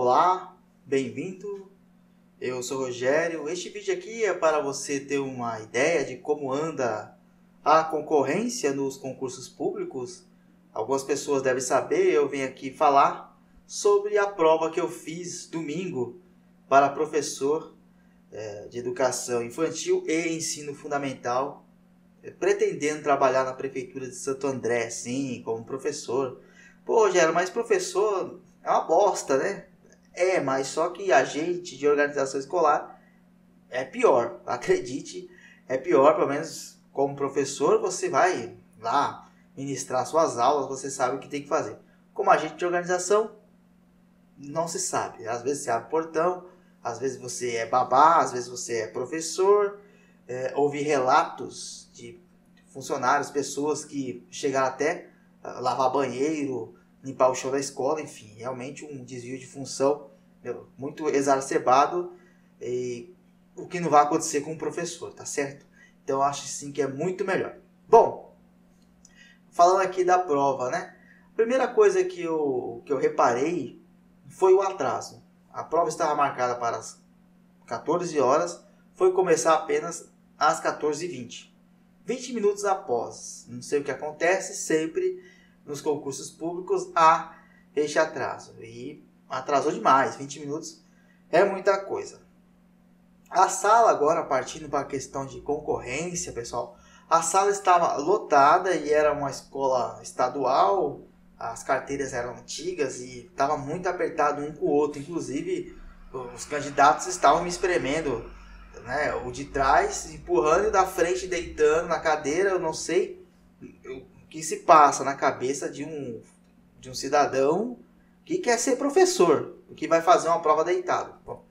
Olá, bem-vindo. Eu sou o Rogério. Este vídeo aqui é para você ter uma ideia de como anda a concorrência nos concursos públicos. Algumas pessoas devem saber, eu venho aqui falar sobre a prova que eu fiz domingo para professor de educação infantil e ensino fundamental, pretendendo trabalhar na prefeitura de Santo André, sim, como professor. Pô, Rogério, mas professor é uma bosta, né? Mas só que agente de organização escolar é pior, acredite, é pior. Pelo menos como professor você vai lá ministrar suas aulas, você sabe o que tem que fazer. Como agente de organização, não se sabe. Às vezes você abre o portão, às vezes você é babá, às vezes você é professor. Houve relatos de funcionários, pessoas que chegaram até lavar banheiro, limpar o chão da escola, enfim, realmente um desvio de função muito exacerbado, e o que não vai acontecer com o professor, tá certo? Então eu acho sim que é muito melhor. Bom, falando aqui da prova, né? A primeira coisa que eu reparei foi o atraso. A prova estava marcada para as 14 horas, foi começar apenas às 14h20. 20 minutos após. Não sei o que acontece, sempre nos concursos públicos há este atraso. E atrasou demais, 20 minutos é muita coisa. A sala agora, partindo para a questão de concorrência, pessoal, a sala estava lotada e era uma escola estadual, as carteiras eram antigas e estava muito apertado um com o outro, inclusive os candidatos estavam me espremendo, né? O de trás empurrando e da frente deitando na cadeira. Eu não sei o que se passa na cabeça de um cidadão que quer ser professor, que vai fazer uma prova deitado. Bom,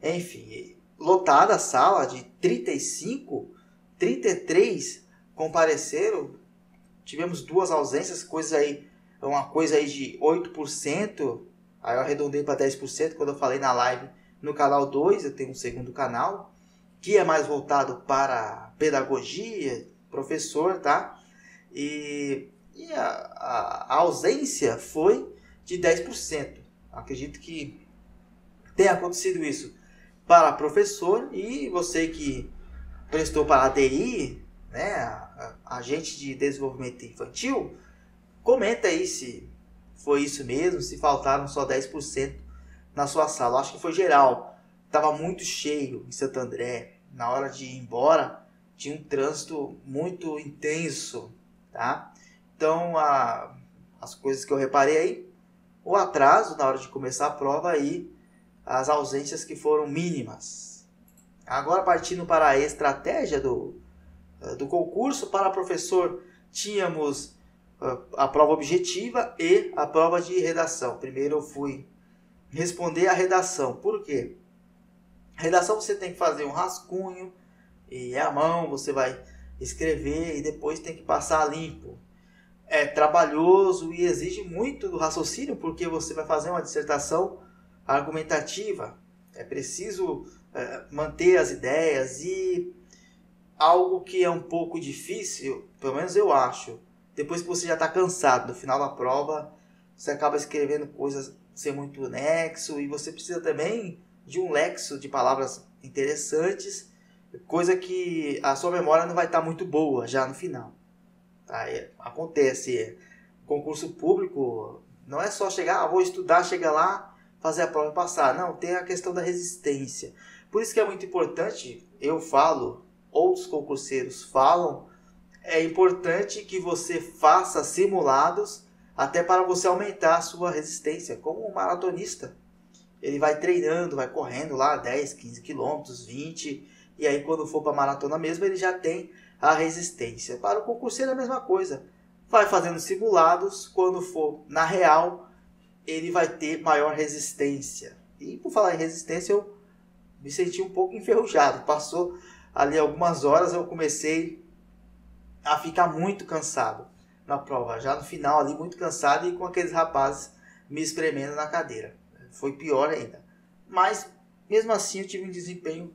enfim, lotada a sala de 35, 33 compareceram. Tivemos duas ausências, uma coisa aí de 8%. Aí eu arredondei para 10% quando eu falei na live no canal 2, eu tenho um segundo canal, que é mais voltado para pedagogia, professor, tá? E a ausência foi de 10%. Acredito que tenha acontecido isso para professor, e você que prestou para a ADI, né, agente de desenvolvimento infantil, comenta aí se foi isso mesmo, se faltaram só 10% na sua sala. Acho que foi geral. Estava muito cheio em Santo André. Na hora de ir embora, tinha um trânsito muito intenso, tá? Então, as coisas que eu reparei aí, o atraso na hora de começar a prova e as ausências que foram mínimas. Agora, partindo para a estratégia do concurso, para professor, tínhamos a prova objetiva e a prova de redação. Primeiro eu fui responder a redação. Por quê? Redação você tem que fazer um rascunho e à mão você vai escrever e depois tem que passar limpo. É trabalhoso e exige muito do raciocínio, porque você vai fazer uma dissertação argumentativa. É preciso manter as ideias, e algo que é um pouco difícil, pelo menos eu acho, depois que você já está cansado, no final da prova, você acaba escrevendo coisas sem muito nexo, e você precisa também de um lexo de palavras interessantes, coisa que a sua memória não vai estar muito boa já no final. Tá? Acontece, concurso público não é só chegar, vou estudar, chegar lá, fazer a prova e passar. Não, tem a questão da resistência. Por isso que é muito importante, eu falo, outros concurseiros falam, é importante que você faça simulados até para você aumentar a sua resistência. Como um maratonista, ele vai treinando, vai correndo lá 10, 15 quilômetros, 20, e aí quando for para a maratona mesmo, ele já tem a resistência. Para o concurseiro é a mesma coisa. Vai fazendo simulados, quando for na real, ele vai ter maior resistência. E por falar em resistência, eu me senti um pouco enferrujado. Passou ali algumas horas, eu comecei a ficar muito cansado na prova. Já no final ali, muito cansado, e com aqueles rapazes me espremendo na cadeira. Foi pior ainda. Mas, mesmo assim, eu tive um desempenho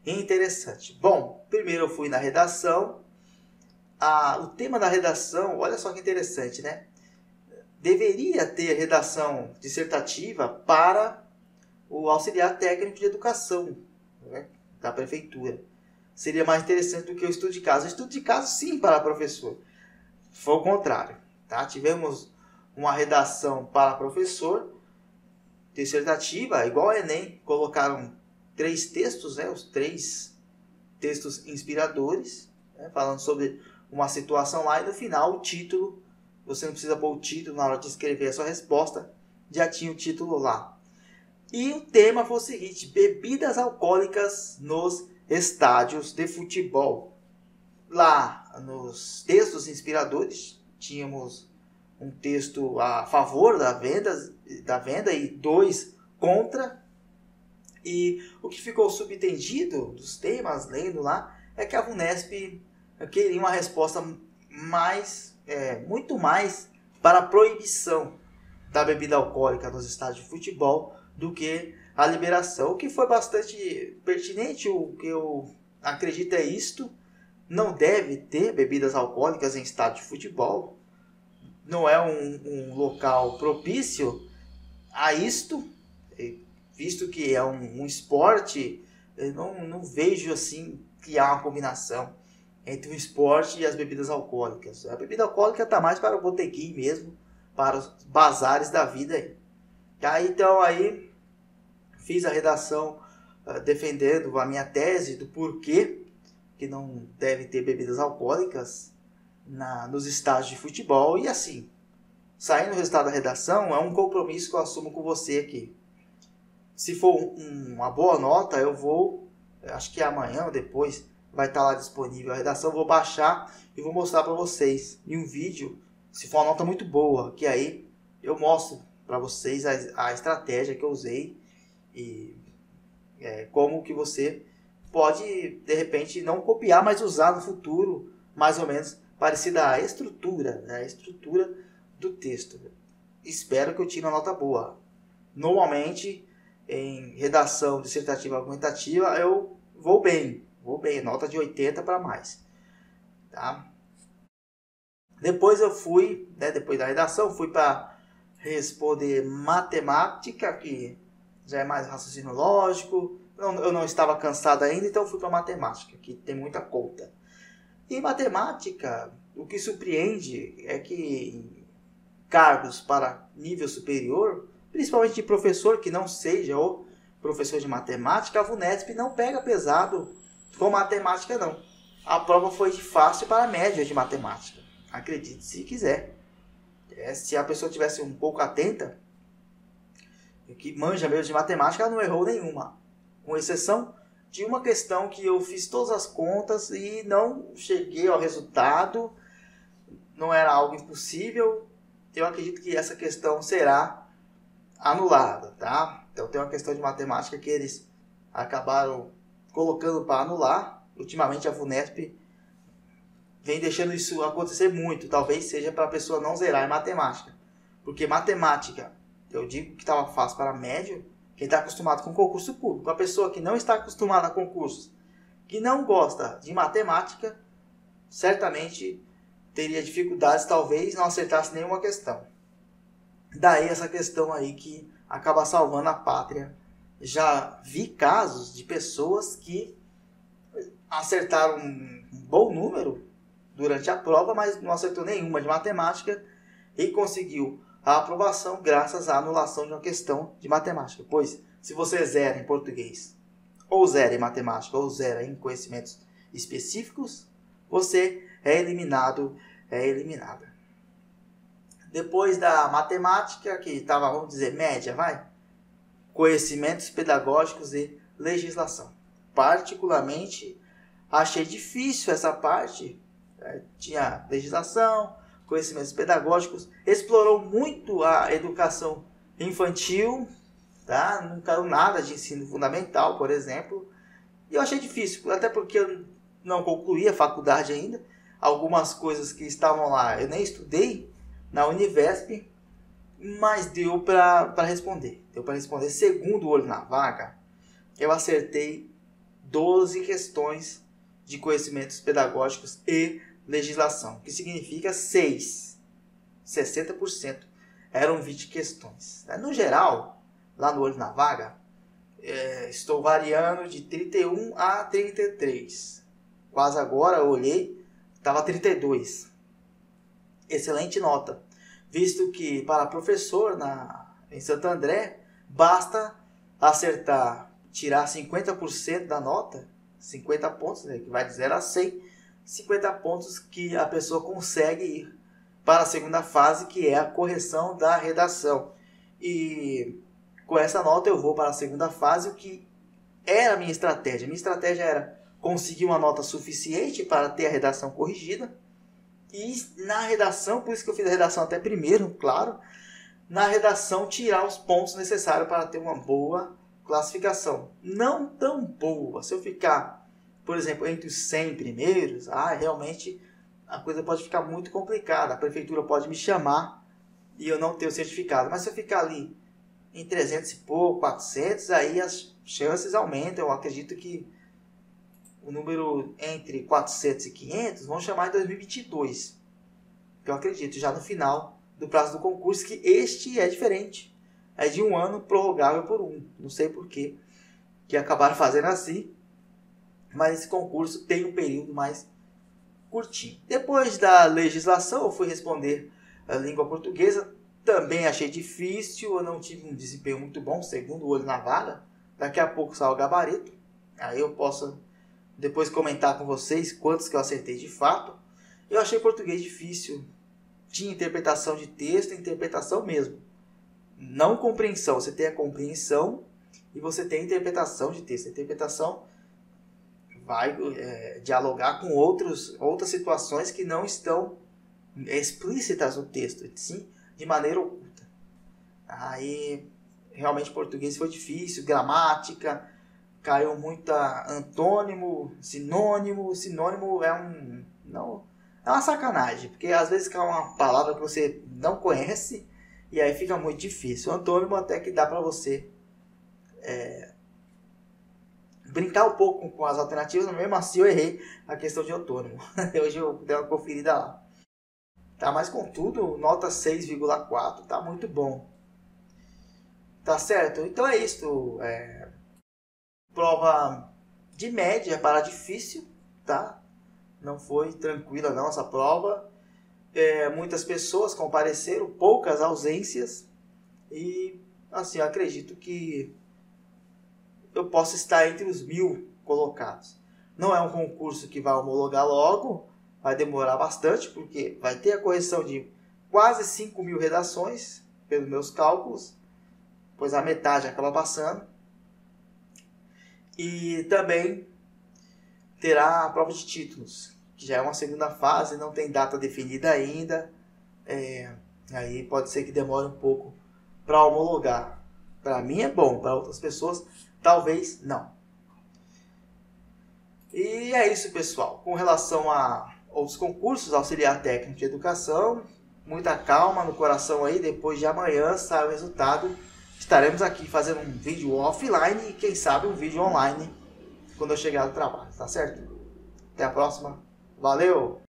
interessante. Bom, primeiro eu fui na redação. O tema da redação, olha só que interessante, né? Deveria ter redação dissertativa para o auxiliar técnico de educação, né, da prefeitura. Seria mais interessante do que o estudo de caso. O estudo de caso, sim, para professor. Foi o contrário. Tá? Tivemos uma redação para professor, dissertativa, igual ao Enem. Colocaram 3 textos, né, os 3 textos inspiradores, né, falando sobre uma situação lá, e no final o título, você não precisa pôr o título na hora de escrever a sua resposta, já tinha o título lá. E o tema foi o seguinte: bebidas alcoólicas nos estádios de futebol. Lá nos textos inspiradores tínhamos um texto a favor da venda e 2 contra. E o que ficou subentendido dos temas, lendo lá, é que a VUNESP queria uma resposta muito mais para a proibição da bebida alcoólica nos estádios de futebol do que a liberação, o que foi bastante pertinente. O que eu acredito é isto: não deve ter bebidas alcoólicas em estádio de futebol, não é um local propício a isto, visto que é um esporte. Eu não vejo assim que há uma combinação entre o esporte e as bebidas alcoólicas. A bebida alcoólica está mais para o botequim mesmo, para os bazares da vida aí. Então aí fiz a redação defendendo a minha tese do porquê que não deve ter bebidas alcoólicas nos estádios de futebol. E assim, saindo o resultado da redação, é um compromisso que eu assumo com você aqui. Se for uma boa nota, eu vou, acho que amanhã ou depois vai estar lá disponível a redação, eu vou baixar e vou mostrar para vocês em um vídeo, se for uma nota muito boa, que aí eu mostro para vocês a estratégia que eu usei e como que você pode, de repente, não copiar, mas usar no futuro, mais ou menos parecida à estrutura, né? A estrutura do texto. Espero que eu tire uma nota boa. Normalmente, em redação dissertativa argumentativa, eu vou bem, nota de 80 para mais. Tá? Depois eu fui, depois da redação, fui para responder matemática, que já é mais raciocínio lógico. Eu não estava cansado ainda, então fui para matemática, que tem muita conta. E matemática, o que surpreende é que em cargos para nível superior, principalmente de professor que não seja o professor de matemática, a VUNESP não pega pesado com matemática não. A prova foi de fácil para média de matemática. Acredite se quiser. Se a pessoa tivesse um pouco atenta, que manja mesmo de matemática, ela não errou nenhuma. Com exceção de uma questão que eu fiz todas as contas e não cheguei ao resultado. Não era algo impossível. Eu acredito que essa questão será anulada, tá? Então tem uma questão de matemática que eles acabaram colocando para anular. Ultimamente a VUNESP vem deixando isso acontecer muito. Talvez seja para a pessoa não zerar em matemática. Porque matemática, eu digo que estava fácil para médio, quem está acostumado com concurso público. A pessoa que não está acostumada a concursos, que não gosta de matemática, certamente teria dificuldades, talvez não acertasse nenhuma questão. Daí essa questão aí que acaba salvando a pátria. Já vi casos de pessoas que acertaram um bom número durante a prova, mas não acertou nenhuma de matemática e conseguiu a aprovação graças à anulação de uma questão de matemática. Pois, se você zera em português, ou zera em matemática, ou zera em conhecimentos específicos, você é eliminado, é eliminada. Depois da matemática, que estava, vamos dizer, média, conhecimentos pedagógicos e legislação. Particularmente, achei difícil essa parte. Tinha legislação, conhecimentos pedagógicos, explorou muito a educação infantil, tá? Não caiu nada de ensino fundamental, por exemplo. E eu achei difícil, até porque eu não concluí a faculdade ainda. Algumas coisas que estavam lá eu nem estudei na Univesp, mas deu para responder. Deu para responder. Segundo o olho na vaga, eu acertei 12 questões de conhecimentos pedagógicos e legislação, que significa 60%. Eram 20 questões. No geral, lá no olho na vaga, estou variando de 31 a 33. Quase agora eu olhei, estava 32. Excelente nota, visto que para professor em Santo André, basta acertar, tirar 50% da nota, 50 pontos, né, que vai de 0 a 100, 50 pontos que a pessoa consegue ir para a segunda fase, que é a correção da redação. E com essa nota eu vou para a segunda fase, o que era a minha estratégia. Minha estratégia era conseguir uma nota suficiente para ter a redação corrigida. E na redação, por isso que eu fiz a redação até primeiro, claro, na redação tirar os pontos necessários para ter uma boa classificação. Não tão boa. Se eu ficar, por exemplo, entre os 100 primeiros, realmente a coisa pode ficar muito complicada. A prefeitura pode me chamar e eu não ter o certificado. Mas se eu ficar ali em 300 e pouco, 400, aí as chances aumentam. Eu acredito que o número entre 400 e 500 vão chamar em 2022. Eu acredito, já no final do prazo do concurso, que este é diferente. É de 1 ano prorrogável por 1. Não sei por quê que acabaram fazendo assim. Mas esse concurso tem um período mais curtinho. Depois da legislação, eu fui responder a língua portuguesa. Também achei difícil. Eu não tive um desempenho muito bom, segundo o olho na vara. Daqui a pouco sai o gabarito. Aí eu posso depois comentar com vocês quantos que eu acertei de fato. Eu achei português difícil. Tinha interpretação de texto, interpretação mesmo. Não compreensão. Você tem a compreensão e você tem a interpretação de texto. A interpretação vai dialogar com outras situações que não estão explícitas no texto, sim, de maneira oculta. Aí, realmente, português foi difícil. Gramática, caiu muita antônimo, sinônimo. Sinônimo é uma sacanagem, porque às vezes cai uma palavra que você não conhece e aí fica muito difícil. O antônimo até que dá para você brincar um pouco com as alternativas, mas mesmo assim eu errei a questão de antônimo. Hoje eu dei uma conferida lá. Tá, mas contudo, nota 6,4, tá muito bom. Tá certo? Então é isso. Prova de média para difícil, tá? Não foi tranquila não essa prova. Muitas pessoas compareceram, poucas ausências. E assim, eu acredito que eu posso estar entre os 1000 colocados. Não é um concurso que vai homologar logo, vai demorar bastante, porque vai ter a correção de quase 5.000 redações, pelos meus cálculos, pois a metade acaba passando. E também terá a prova de títulos, que já é uma segunda fase, não tem data definida ainda. Aí pode ser que demore um pouco para homologar. Para mim é bom, para outras pessoas talvez não. E é isso, pessoal. Com relação a outros concursos, auxiliar técnico de educação, muita calma no coração aí. Depois de amanhã sai o resultado. Estaremos aqui fazendo um vídeo offline e quem sabe um vídeo online quando eu chegar do trabalho, tá certo? Até a próxima. Valeu!